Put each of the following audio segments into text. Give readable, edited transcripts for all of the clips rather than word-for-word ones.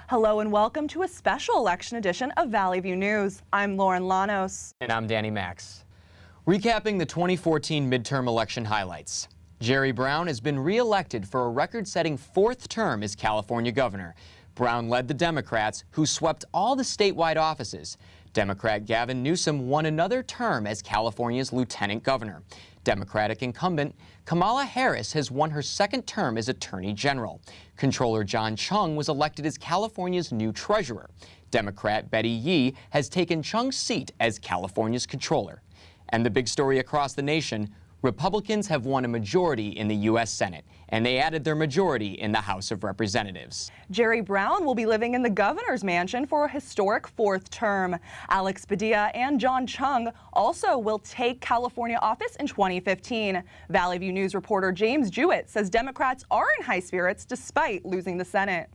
Hello and welcome to a special election edition of Valley View News. I'm Lauren Llanos. And I'm Danny Max. Recapping the 2014 midterm election highlights. Jerry Brown has been re-elected for a record-setting 4th term as California governor. Brown led the Democrats, who swept all the statewide offices. Democrat Gavin Newsom won another term as California's lieutenant governor. Democratic incumbent Kamala Harris has won her 2nd term as Attorney General. Controller John Chung was elected as California's new treasurer. Democrat Betty Yee has taken Chung's seat as California's controller. And the big story across the nation, Republicans have won a majority in the U.S. Senate, and they added their majority in the House of Representatives. Jerry Brown will be living in the governor's mansion for a historic 4th term. Alex Padilla and John Chung also will take California office in 2015. Valley View News reporter James Jewett says Democrats are in high spirits despite losing the Senate.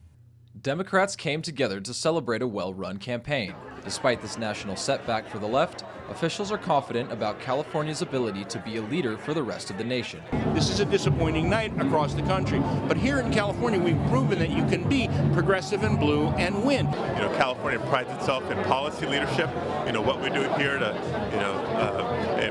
Democrats came together to celebrate a well-run campaign. Despite this national setback for the left, officials are confident about California's ability to be a leader for the rest of the nation. This is a disappointing night across the country, but here in California we've proven that you can be progressive and blue and win. California prides itself in policy leadership. What we do here to,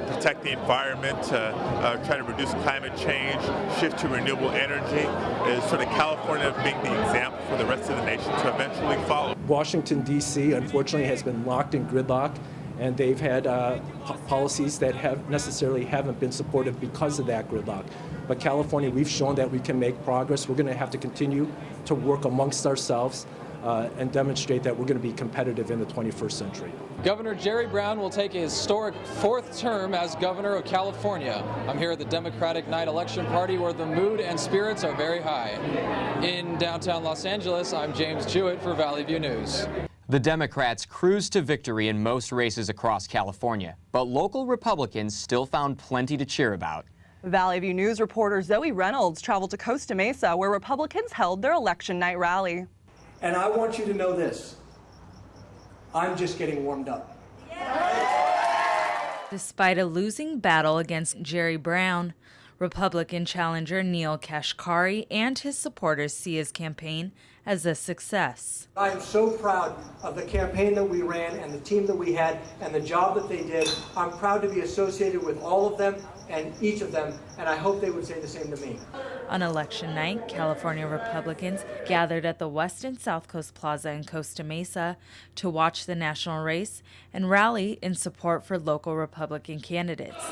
protect the environment, try to reduce climate change, shift to renewable energy, is sort of California being the example for the rest of the nation to eventually follow. Washington, D.C. unfortunately has been locked in gridlock, and they've had policies that haven't been supportive because of that gridlock. But California, we've shown that we can make progress. We're going to have to continue to work amongst ourselves and demonstrate that we're going to be competitive in the 21st century. Governor Jerry Brown will take a historic 4th term as governor of California. I'm here at the Democratic night election party where the mood and spirits are very high. In downtown Los Angeles, I'm James Jewett for Valley View News. The Democrats cruised to victory in most races across California, but local Republicans still found plenty to cheer about. Valley View News reporter Zoe Reynolds traveled to Costa Mesa where Republicans held their election night rally. And I want you to know this, I'm just getting warmed up. Despite a losing battle against Jerry Brown, Republican challenger Neel Kashkari and his supporters see his campaign as a success. I am so proud of the campaign that we ran and the team that we had and the job that they did. I'm proud to be associated with all of them and each of them, and I hope they would say the same to me. On election night, California Republicans gathered at the West and South Coast Plaza in Costa Mesa to watch the national race and rally in support for local Republican candidates.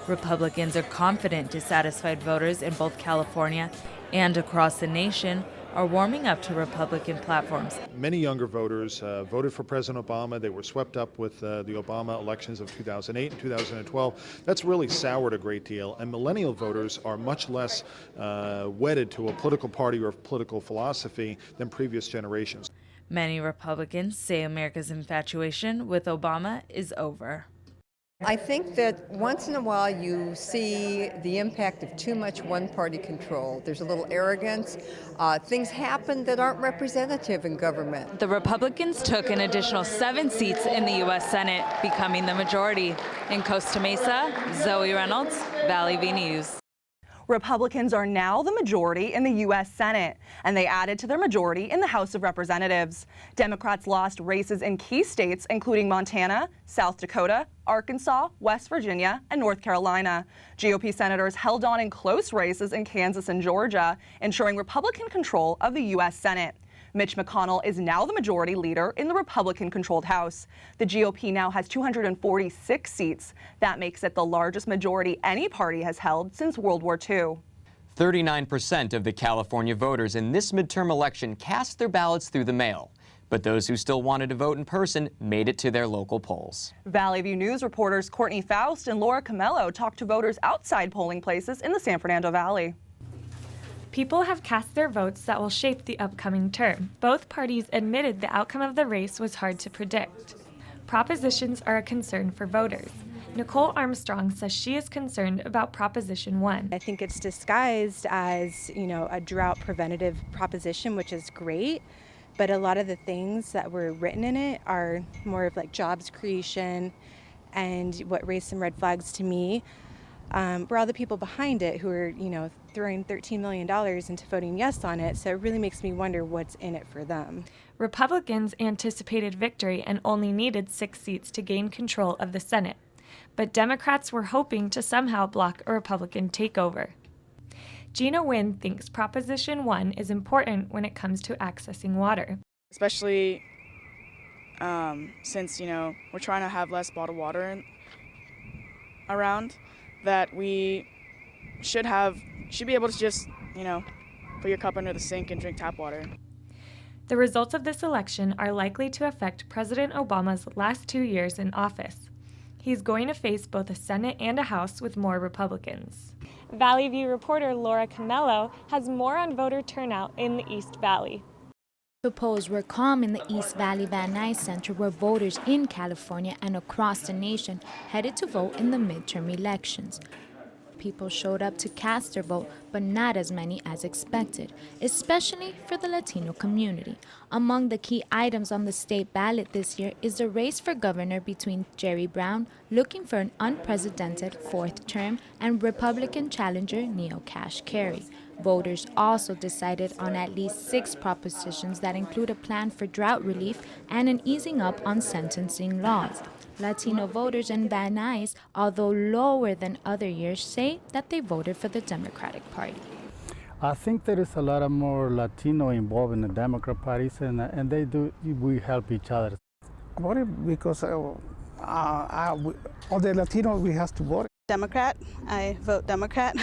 Republicans are confident dissatisfied voters in both California and across the nation are warming up to Republican platforms. Many younger voters voted for President Obama. They were swept up with the Obama elections of 2008 and 2012. That's really soured a great deal. And millennial voters are much less wedded to a political party or political philosophy than previous generations. Many Republicans say America's infatuation with Obama is over. I think that once in a while you see the impact of too much one-party control. There's a little arrogance. Things happen that aren't representative in government. The Republicans took an additional 7 seats in the U.S. Senate, becoming the majority. In Costa Mesa, Zoe Reynolds, Valley View News. Republicans are now the majority in the U.S. Senate, and they added to their majority in the House of Representatives. Democrats lost races in key states including Montana, South Dakota, Arkansas, West Virginia, and North Carolina. GOP senators held on in close races in Kansas and Georgia, ensuring Republican control of the U.S. Senate. Mitch McConnell is now the majority leader in the Republican-controlled House. The GOP now has 246 seats. That makes it the largest majority any party has held since World War II. 39% of the California voters in this midterm election cast their ballots through the mail. But those who still wanted to vote in person made it to their local polls. Valley View News reporters Courtney Faust and Laura Camello talked to voters outside polling places in the San Fernando Valley. People have cast their votes that will shape the upcoming term. Both parties admitted the outcome of the race was hard to predict. Propositions are a concern for voters. Nicole Armstrong says she is concerned about Proposition 1. I think it's disguised as, a drought preventative proposition, which is great, but a lot of the things that were written in it are more of like jobs creation and what raised some red flags to me for all the people behind it who are, throwing $13 million into voting yes on it. So it really makes me wonder what's in it for them. Republicans anticipated victory and only needed 6 seats to gain control of the Senate. But Democrats were hoping to somehow block a Republican takeover. Gina Nguyen thinks Proposition 1 is important when it comes to accessing water. Especially since, we're trying to have less bottled water around, that we should be able to just, put your cup under the sink and drink tap water. The results of this election are likely to affect President Obama's last 2 years in office. He's going to face both a Senate and a House with more Republicans. Valley View reporter Laura Camello has more on voter turnout in the East Valley. The polls were calm in the East Valley Van Nuys Center, where voters in California and across the nation headed to vote in the midterm elections. People showed up to cast their vote, but not as many as expected, especially for the Latino community. Among the key items on the state ballot this year is the race for governor between Jerry Brown, looking for an unprecedented 4th term, and Republican challenger Neo Cash Carey. Voters also decided on at least 6 propositions that include a plan for drought relief and an easing up on sentencing laws. Latino voters in Van Nuys, although lower than other years, say that they voted for the Democratic Party. I think there is a lot of more Latino involved in the Democrat parties, and we help each other. I voted because all the Latinos, we have to vote. Democrat. I vote Democrat.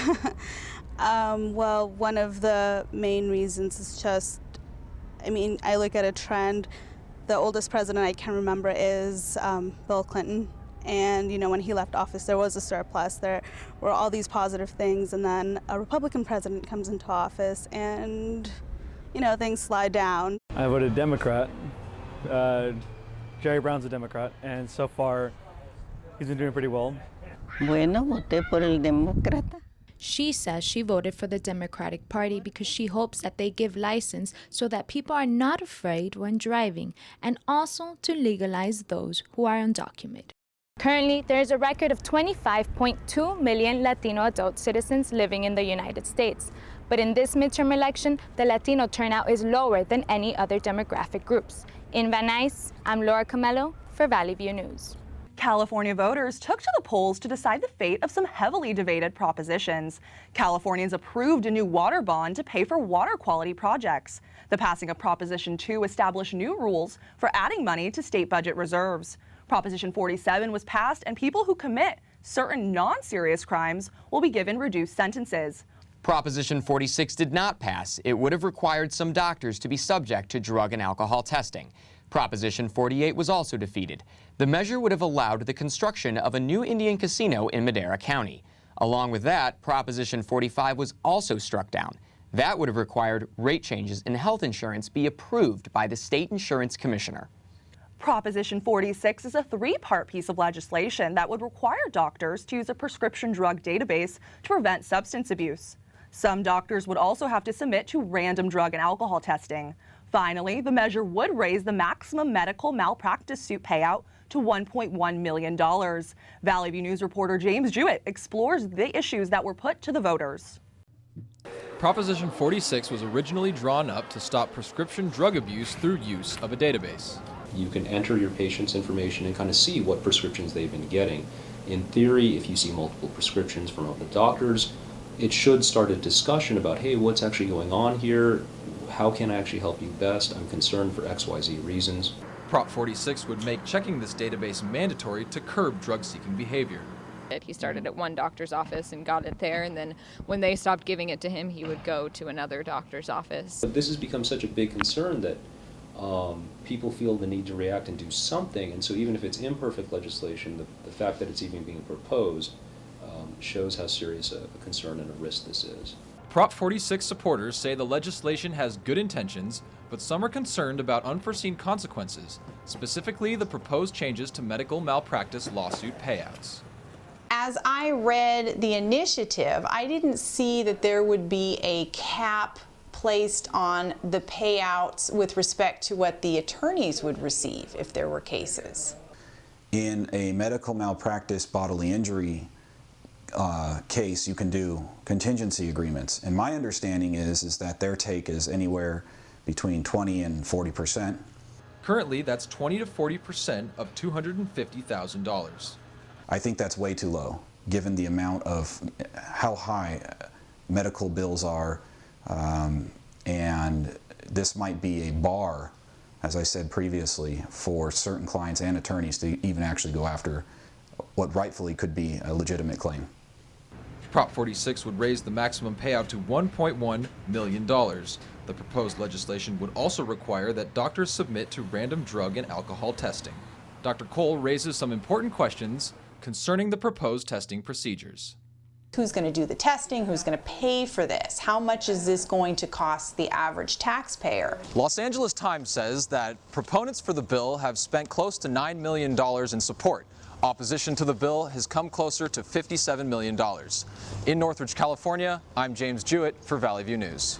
Well, one of the main reasons is just, I look at a trend. The oldest president I can remember is Bill Clinton. And, when he left office, there was a surplus. There were all these positive things. And then a Republican president comes into office and, things slide down. I voted Democrat. Jerry Brown's a Democrat. And so far, he's been doing pretty well. Bueno, voté por el demócrata. She says she voted for the Democratic Party because she hopes that they give license so that people are not afraid when driving, and also to legalize those who are undocumented. Currently, there is a record of 25.2 million Latino adult citizens living in the United States. But in this midterm election, the Latino turnout is lower than any other demographic groups. In Van Nuys, I'm Laura Camello for Valley View News. California voters took to the polls to decide the fate of some heavily debated propositions. Californians approved a new water bond to pay for water quality projects. The passing of Proposition 2 established new rules for adding money to state budget reserves. Proposition 47 was passed, and people who commit certain non-serious crimes will be given reduced sentences. Proposition 46 did not pass. It would have required some doctors to be subject to drug and alcohol testing. Proposition 48 was also defeated. The measure would have allowed the construction of a new Indian casino in Madera County. Along with that, Proposition 45 was also struck down. That would have required rate changes in health insurance be approved by the state insurance commissioner. Proposition 46 is a 3-part piece of legislation that would require doctors to use a prescription drug database to prevent substance abuse. Some doctors would also have to submit to random drug and alcohol testing. Finally, the measure would raise the maximum medical malpractice suit payout to $1.1 million. Valley View News reporter James Jewett explores the issues that were put to the voters. Proposition 46 was originally drawn up to stop prescription drug abuse through use of a database. You can enter your patient's information and kind of see what prescriptions they've been getting. In theory, if you see multiple prescriptions from other doctors, it should start a discussion about, hey, what's actually going on here? How can I actually help you best? I'm concerned for XYZ reasons. Prop 46 would make checking this database mandatory to curb drug-seeking behavior. He started at one doctor's office and got it there, and then when they stopped giving it to him, he would go to another doctor's office. But this has become such a big concern that people feel the need to react and do something, and so even if it's imperfect legislation, the fact that it's even being proposed shows how serious a concern and a risk this is. Prop 46 supporters say the legislation has good intentions, but some are concerned about unforeseen consequences, specifically the proposed changes to medical malpractice lawsuit payouts. As I read the initiative, I didn't see that there would be a cap placed on the payouts with respect to what the attorneys would receive if there were cases. In a medical malpractice bodily injury case, you can do contingency agreements. And my understanding is that their take is anywhere between 20 and 40%. Currently, that's 20 to 40% of $250,000. I think that's way too low, given the amount of how high medical bills are, and this might be a bar, as I said previously, for certain clients and attorneys to even actually go after what rightfully could be a legitimate claim. Prop 46 would raise the maximum payout to $1.1 million. The proposed legislation would also require that doctors submit to random drug and alcohol testing. Dr. Cole raises some important questions concerning the proposed testing procedures. Who's going to do the testing? Who's going to pay for this? How much is this going to cost the average taxpayer? Los Angeles Times says that proponents for the bill have spent close to $9 million in support. Opposition to the bill has come closer to $57 million. In Northridge, California, I'm James Jewett for Valley View News.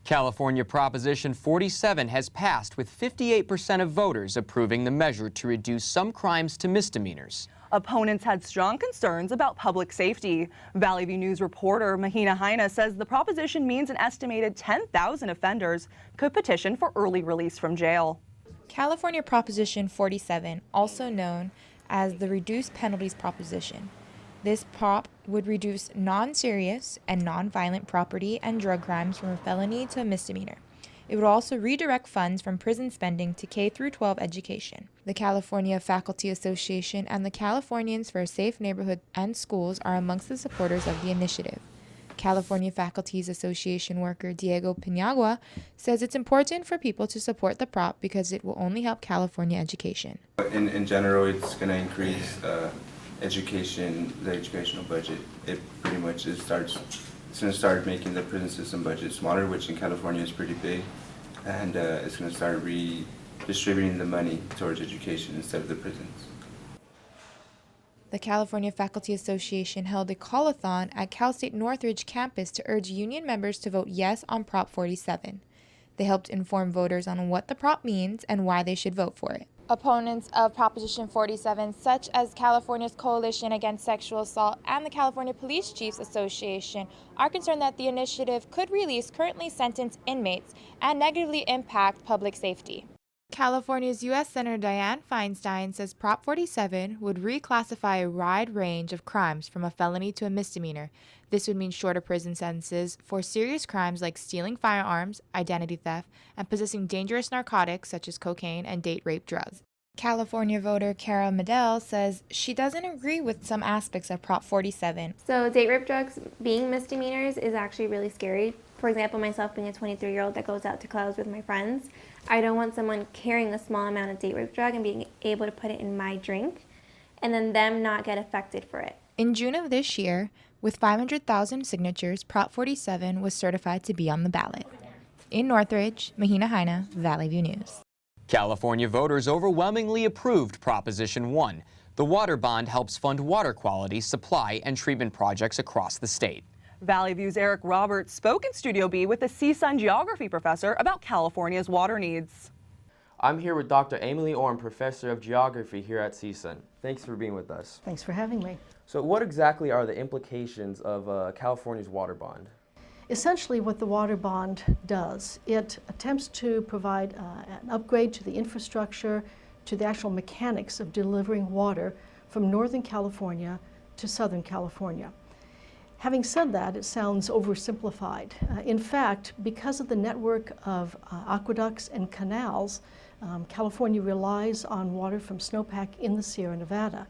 California Proposition 47 has passed with 58% of voters approving the measure to reduce some crimes to misdemeanors. Opponents had strong concerns about public safety. Valley View News reporter Mahina Haina says the proposition means an estimated 10,000 offenders could petition for early release from jail. California Proposition 47, also known as the Reduced Penalties Proposition. This prop would reduce non-serious and non-violent property and drug crimes from a felony to a misdemeanor. It would also redirect funds from prison spending to K-12 education. The California Faculty Association and the Californians for a Safe Neighborhood and Schools are amongst the supporters of the initiative. California Faculties Association worker Diego Pinagua says it's important for people to support the prop because it will only help California education. In general, it's going to increase education, the educational budget. It pretty much it's going to start making the prison system budget smaller, which in California is pretty big, and it's going to start redistributing the money towards education instead of the prisons. The California Faculty Association held a call-a-thon at Cal State Northridge campus to urge union members to vote yes on Prop 47. They helped inform voters on what the prop means and why they should vote for it. Opponents of Proposition 47, such as California's Coalition Against Sexual Assault and the California Police Chiefs Association, are concerned that the initiative could release currently sentenced inmates and negatively impact public safety. California's U.S. Senator Dianne Feinstein says Prop 47 would reclassify a wide range of crimes from a felony to a misdemeanor. This would mean shorter prison sentences for serious crimes like stealing firearms, identity theft, and possessing dangerous narcotics such as cocaine and date rape drugs. California voter Cara Medell says she doesn't agree with some aspects of Prop 47. So date rape drugs being misdemeanors is actually really scary. For example, myself being a 23-year-old that goes out to clubs with my friends, I don't want someone carrying a small amount of date rape drug and being able to put it in my drink and then them not get affected for it. In June of this year, with 500,000 signatures, Prop 47 was certified to be on the ballot. In Northridge, Mahina Haina, Valley View News. California voters overwhelmingly approved Proposition 1. The water bond helps fund water quality, supply, and treatment projects across the state. Valley View's Eric Roberts spoke in Studio B with the CSUN geography professor about California's water needs. I'm here with Dr. Emily Orm, professor of geography here at CSUN. Thanks for being with us. Thanks for having me. So what exactly are the implications of California's water bond? Essentially what the water bond does, it attempts to provide an upgrade to the infrastructure, to the actual mechanics of delivering water from Northern California to Southern California. Having said that, it sounds oversimplified. In fact, because of the network of aqueducts and canals, California relies on water from snowpack in the Sierra Nevada.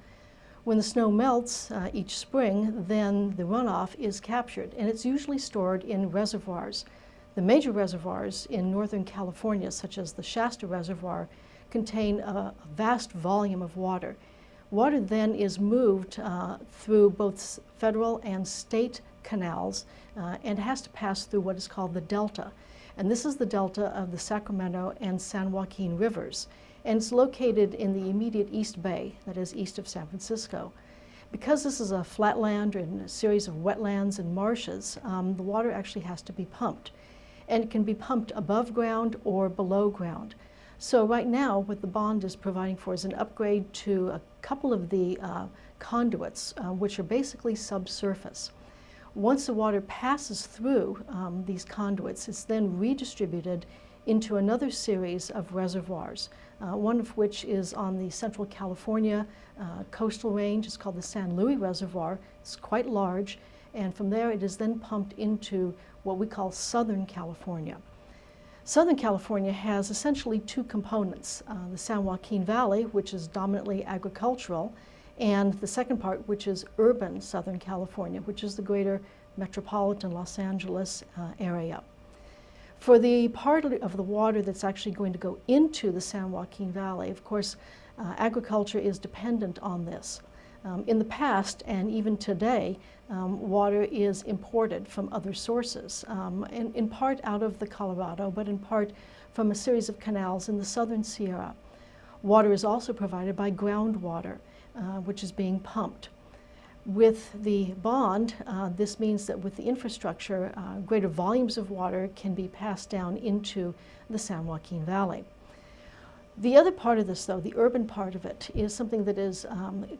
When the snow melts each spring, then the runoff is captured, and it's usually stored in reservoirs. The major reservoirs in Northern California, such as the Shasta Reservoir, contain a vast volume of water. Water then is moved through both federal and state canals and has to pass through what is called the Delta. And this is the delta of the Sacramento and San Joaquin rivers. And it's located in the immediate East Bay, that is east of San Francisco. Because this is a flatland and a series of wetlands and marshes, the water actually has to be pumped. And it can be pumped above ground or below ground. So right now, what the bond is providing for is an upgrade to a couple of the conduits, which are basically subsurface. Once the water passes through these conduits, it's then redistributed into another series of reservoirs, one of which is on the Central California coastal range. It's called the San Luis Reservoir. It's quite large, and from there it is then pumped into what we call Southern California. Southern California has essentially two components, the San Joaquin Valley, which is dominantly agricultural, and the second part, which is urban Southern California, which is the greater metropolitan Los Angeles area. For the part of the water that's actually going to go into the San Joaquin Valley, of course, agriculture is dependent on this. In the past, and even today, water is imported from other sources, in part out of the Colorado, but in part from a series of canals in the southern Sierra. Water is also provided by groundwater, which is being pumped. With the bond, this means that with the infrastructure, greater volumes of water can be passed down into the San Joaquin Valley. The other part of this, though, the urban part of it, is something that is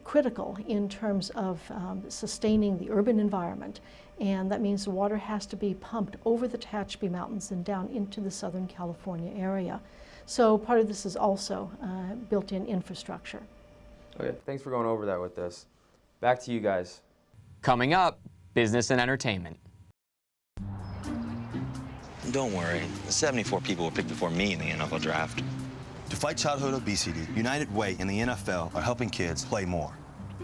critical in terms of sustaining the urban environment, and that means the water has to be pumped over the Tehachapi Mountains and down into the Southern California area. So part of this is also built-in infrastructure. Okay, thanks for going over that with us. Back to you guys. Coming up, business and entertainment. Don't worry, the 74 people were picked before me in the NFL draft. To fight childhood obesity, United Way and the NFL are helping kids play more.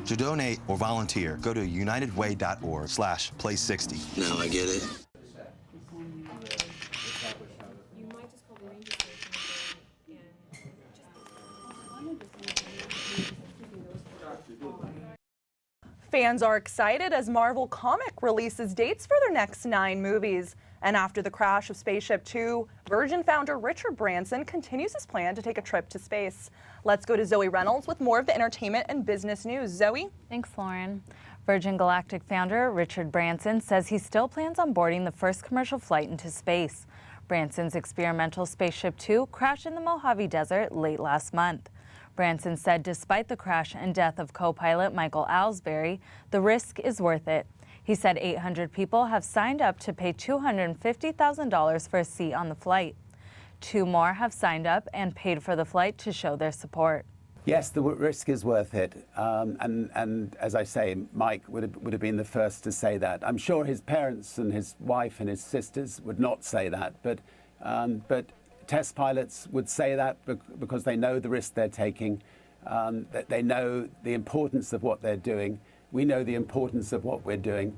To donate or volunteer, go to unitedway.org/play60. Now I get it. Fans are excited as Marvel Comics releases dates for their next 9 movies. And after the crash of Spaceship Two, Virgin founder Richard Branson continues his plan to take a trip to space. Let's go to Zoe Reynolds with more of the entertainment and business news. Zoe? Thanks, Lauren. Virgin Galactic founder Richard Branson says he still plans on boarding the first commercial flight into space. Branson's experimental Spaceship Two crashed in the Mojave Desert late last month. Branson said despite the crash and death of co-pilot Michael Alsbury, the risk is worth it. He said 800 people have signed up to pay $250,000 for a seat on the flight. 2 more have signed up and paid for the flight to show their support. Yes, the risk is worth it. And as I say, Mike would have been the first to say that. I'm sure his parents and his wife and his sisters would not say that, but test pilots would say that because they know the risk they're taking, that they know the importance of what they're doing. We know the importance of what we're doing.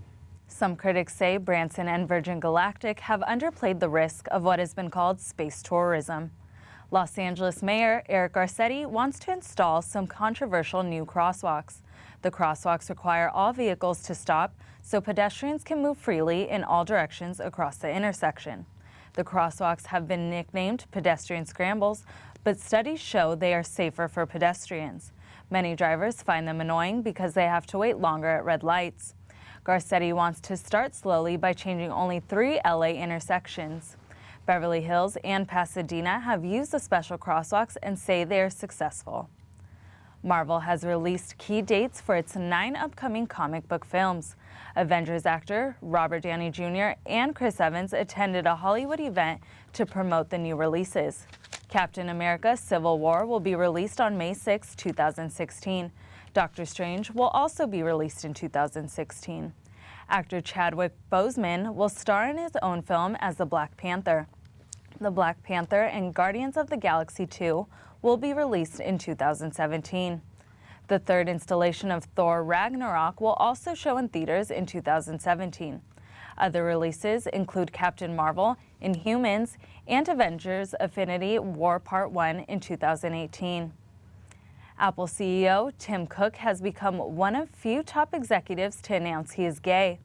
Some critics say Branson and Virgin Galactic have underplayed the risk of what has been called space tourism. Los Angeles Mayor Eric Garcetti wants to install some controversial new crosswalks. The crosswalks require all vehicles to stop so pedestrians can move freely in all directions across the intersection. The crosswalks have been nicknamed pedestrian scrambles, but studies show they are safer for pedestrians. Many drivers find them annoying because they have to wait longer at red lights. Garcetti wants to start slowly by changing only 3 LA intersections. Beverly Hills and Pasadena have used the special crosswalks and say they are successful. Marvel has released key dates for its 9 upcoming comic book films. Avengers actor Robert Downey Jr. and Chris Evans attended a Hollywood event to promote the new releases. Captain America: Civil War will be released on May 6, 2016. Doctor Strange will also be released in 2016. Actor Chadwick Boseman will star in his own film as the Black Panther. The Black Panther and Guardians of the Galaxy 2 will be released in 2017. The 3rd installation of Thor: Ragnarok will also show in theaters in 2017. Other releases include Captain Marvel, Inhumans, and Avengers: Infinity War Part 1 in 2018. Apple CEO Tim Cook has become one of few top executives to announce he is gay.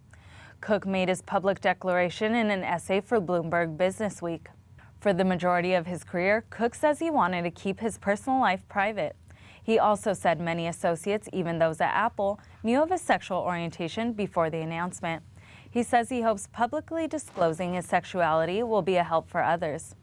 Cook made his public declaration in an essay for Bloomberg Businessweek. For the majority of his career, Cook says he wanted to keep his personal life private. He also said many associates, even those at Apple, knew of his sexual orientation before the announcement. He says he hopes publicly disclosing his sexuality will be a help for others.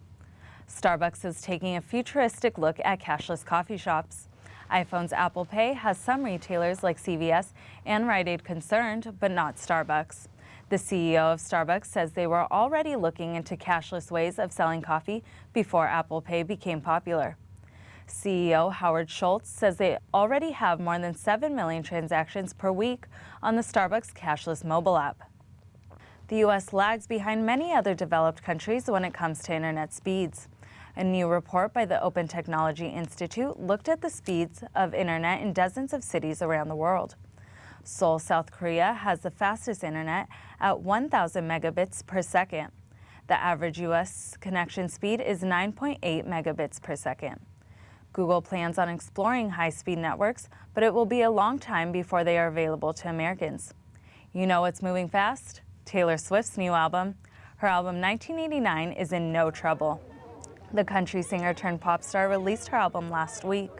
Starbucks is taking a futuristic look at cashless coffee shops. iPhone's Apple Pay has some retailers like CVS and Rite Aid concerned, but not Starbucks. The CEO of Starbucks says they were already looking into cashless ways of selling coffee before Apple Pay became popular. CEO Howard Schultz says they already have more than 7 million transactions per week on the Starbucks cashless mobile app. The U.S. lags behind many other developed countries when it comes to internet speeds. A new report by the Open Technology Institute looked at the speeds of internet in dozens of cities around the world. Seoul, South Korea has the fastest internet at 1,000 megabits per second. The average U.S. connection speed is 9.8 megabits per second. Google plans on exploring high-speed networks, but it will be a long time before they are available to Americans. You know what's moving fast? Taylor Swift's new album. Her album 1989 is in no trouble. The country singer turned pop star released her album last week.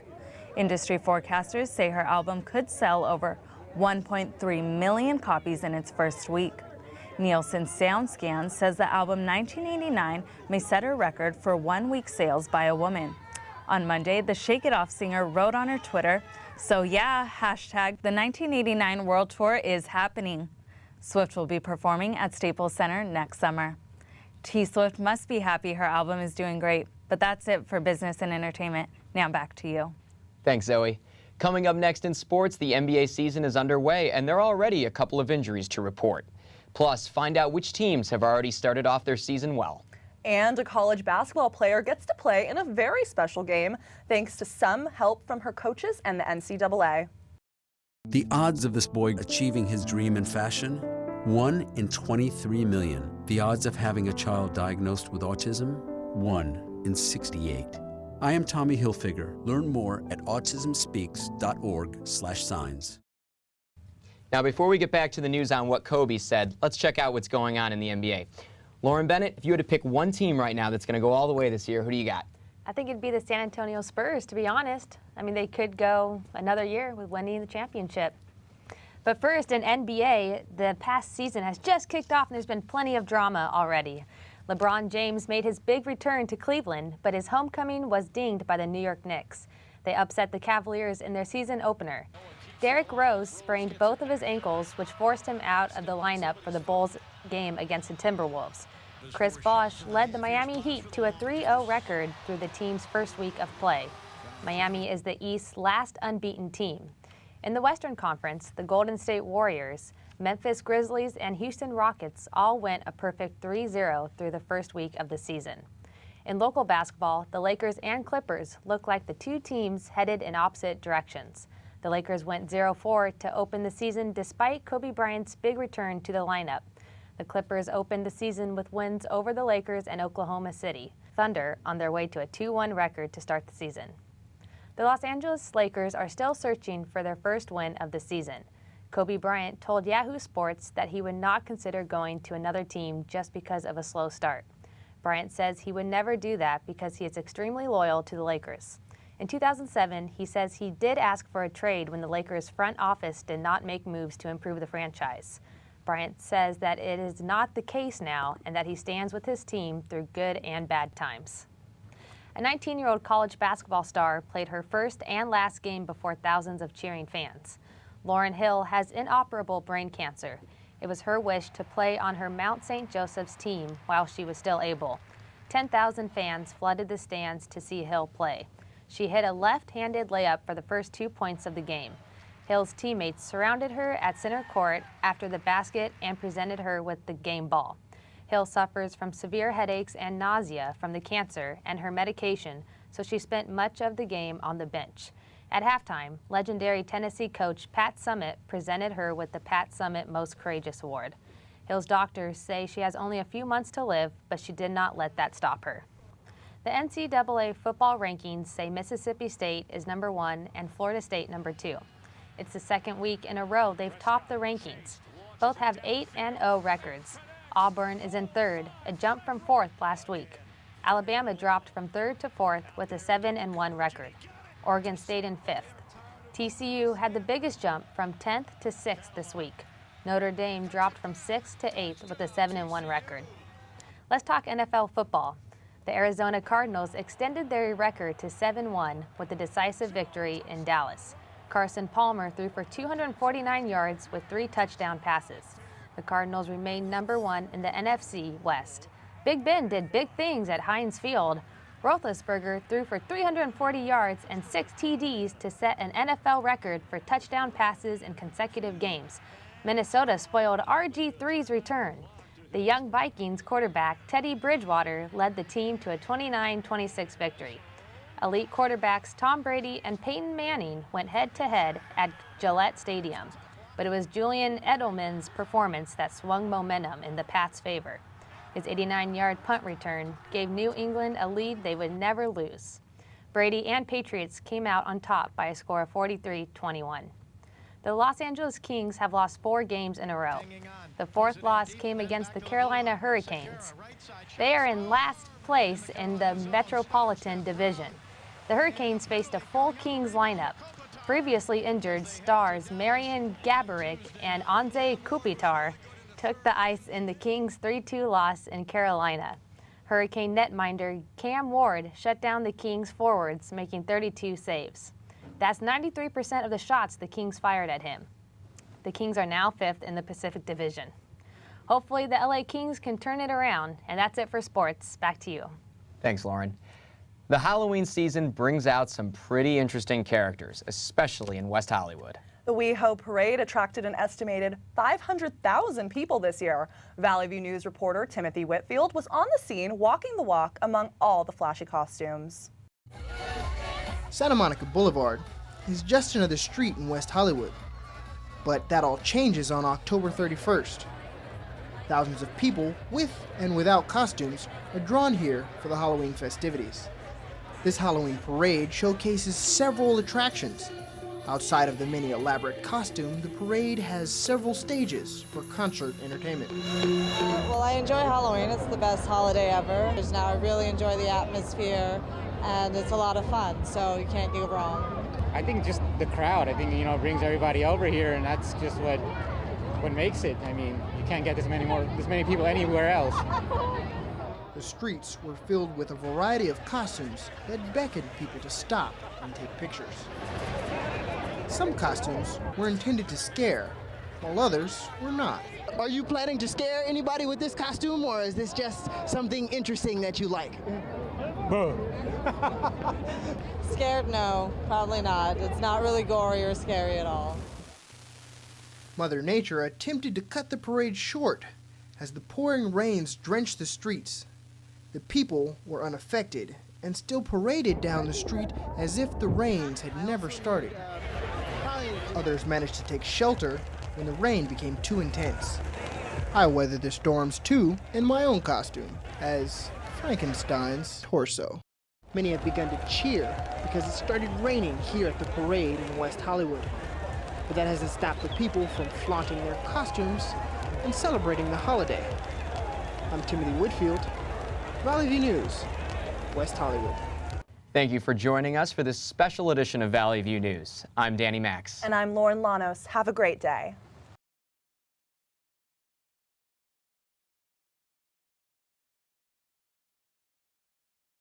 Industry forecasters say her album could sell over 1.3 million copies in its first week. Nielsen SoundScan says the album 1989 may set a record for one-week sales by a woman. On Monday, the Shake It Off singer wrote on her Twitter, "So yeah, hashtag the 1989 World Tour is happening." Swift will be performing at Staples Center next summer. T-Swift must be happy her album is doing great. But that's it for business and entertainment. Now back to you. Thanks, Zoe. Coming up next in sports, the NBA season is underway, and there are already a couple of injuries to report. Plus, find out which teams have already started off their season well. And a college basketball player gets to play in a very special game thanks to some help from her coaches and the NCAA. The odds of this boy achieving his dream in fashion? 1 in 23 million. The odds of having a child diagnosed with autism? 1 in 68. I am Tommy Hilfiger. Learn more at autismspeaks.org/signs. Now, before we get back to the news on what Kobe said, let's check out what's going on in the NBA. Lauren Bennett, if you had to pick one team right now that's going to go all the way this year, who do you got? I think it'd be the San Antonio Spurs, to be honest. I mean, they could go another year with winning the championship. But first, in NBA, the past season has just kicked off and there's been plenty of drama already. LeBron James made his big return to Cleveland, but his homecoming was dinged by the New York Knicks. They upset the Cavaliers in their season opener. Derrick Rose sprained both of his ankles, which forced him out of the lineup for the Bulls game against the Timberwolves. Chris Bosh led the Miami Heat to a 3-0 record through the team's first week of play. Miami is the East's last unbeaten team. In the Western Conference, the Golden State Warriors, Memphis Grizzlies, and Houston Rockets all went a perfect 3-0 through the first week of the season. In local basketball, the Lakers and Clippers look like the two teams headed in opposite directions. The Lakers went 0-4 to open the season despite Kobe Bryant's big return to the lineup. The Clippers opened the season with wins over the Lakers and Oklahoma City Thunder on their way to a 2-1 record to start the season. The Los Angeles Lakers are still searching for their first win of the season. Kobe Bryant told Yahoo Sports that he would not consider going to another team just because of a slow start. Bryant says he would never do that because he is extremely loyal to the Lakers. In 2007, he says he did ask for a trade when the Lakers' front office did not make moves to improve the franchise. Bryant says that it is not the case now and that he stands with his team through good and bad times. A 19-year-old college basketball star played her first and last game before thousands of cheering fans. Lauren Hill has inoperable brain cancer. It was her wish to play on her Mount St. Joseph's team while she was still able. 10,000 fans flooded the stands to see Hill play. She hit a left-handed layup for the first 2 points of the game. Hill's teammates surrounded her at center court after the basket and presented her with the game ball. Hill suffers from severe headaches and nausea from the cancer and her medication, so she spent much of the game on the bench. At halftime, legendary Tennessee coach Pat Summitt presented her with the Pat Summitt Most Courageous Award. Hill's doctors say she has only a few months to live, but she did not let that stop her. The NCAA football rankings say Mississippi State is number 1 and Florida State number 2. It's the second week in a row they've topped the rankings. Both have 8-0 records. Auburn is in third, a jump from fourth last week. Alabama dropped from third to fourth with a 7-1 record. Oregon stayed in fifth. TCU had the biggest jump from 10th to 6th this week. Notre Dame dropped from 6th to 8th with a 7-1 record. Let's talk NFL football. The Arizona Cardinals extended their record to 7-1 with a decisive victory in Dallas. Carson Palmer threw for 249 yards with 3 touchdown passes. The Cardinals remain #1 in the NFC West. Big Ben did big things at Heinz Field. Roethlisberger threw for 340 yards and 6 TDs to set an NFL record for touchdown passes in consecutive games. Minnesota spoiled RG3's return. The young Vikings quarterback Teddy Bridgewater led the team to a 29-26 victory. Elite quarterbacks Tom Brady and Peyton Manning went head-to-head at Gillette Stadium, but it was Julian Edelman's performance that swung momentum in the Pats' favor. His 89-yard punt return gave New England a lead they would never lose. Brady and Patriots came out on top by a score of 43-21. The Los Angeles Kings have lost 4 games in a row. The 4th loss came against the Carolina Hurricanes. They are in last place in the Metropolitan Division. The Hurricanes faced a full Kings lineup. Previously injured stars Marian Gaborik and Anze Kopitar took the ice in the Kings' 3-2 loss in Carolina. Hurricane netminder Cam Ward shut down the Kings forwards, making 32 saves. That's 93% of the shots the Kings fired at him. The Kings are now 5th in the Pacific Division. Hopefully the LA Kings can turn it around. And that's it for sports. Back to you. Thanks, Lauren. The Halloween season brings out some pretty interesting characters, especially in West Hollywood. The WeHo Parade attracted an estimated 500,000 people this year. Valley View News reporter Timothy Whitfield was on the scene walking the walk among all the flashy costumes. Santa Monica Boulevard is just another street in West Hollywood, but that all changes on October 31st. Thousands of people with and without costumes are drawn here for the Halloween festivities. This Halloween parade showcases several attractions. Outside of the many elaborate costume, the parade has several stages for concert entertainment. Well, I enjoy Halloween. It's the best holiday ever. Now I really enjoy the atmosphere, and it's a lot of fun, so you can't go wrong. I think just the crowd, brings everybody over here, and that's just what makes it. I mean, you can't get this many people anywhere else. The streets were filled with a variety of costumes that beckoned people to stop and take pictures. Some costumes were intended to scare, while others were not. Are you planning to scare anybody with this costume, or is this just something interesting that you like? Scared? No, probably not. It's not really gory or scary at all. Mother Nature attempted to cut the parade short as the pouring rains drenched the streets. The people were unaffected and still paraded down the street as if the rains had never started. Others managed to take shelter when the rain became too intense. I weathered the storms too in my own costume as Frankenstein's torso. Many have begun to cheer because it started raining here at the parade in West Hollywood. But that hasn't stopped the people from flaunting their costumes and celebrating the holiday. I'm Timothy Whitfield, Valley View News, West Hollywood. Thank you for joining us for this special edition of Valley View News. I'm Danny Max. And I'm Lauren Llanos. Have a great day.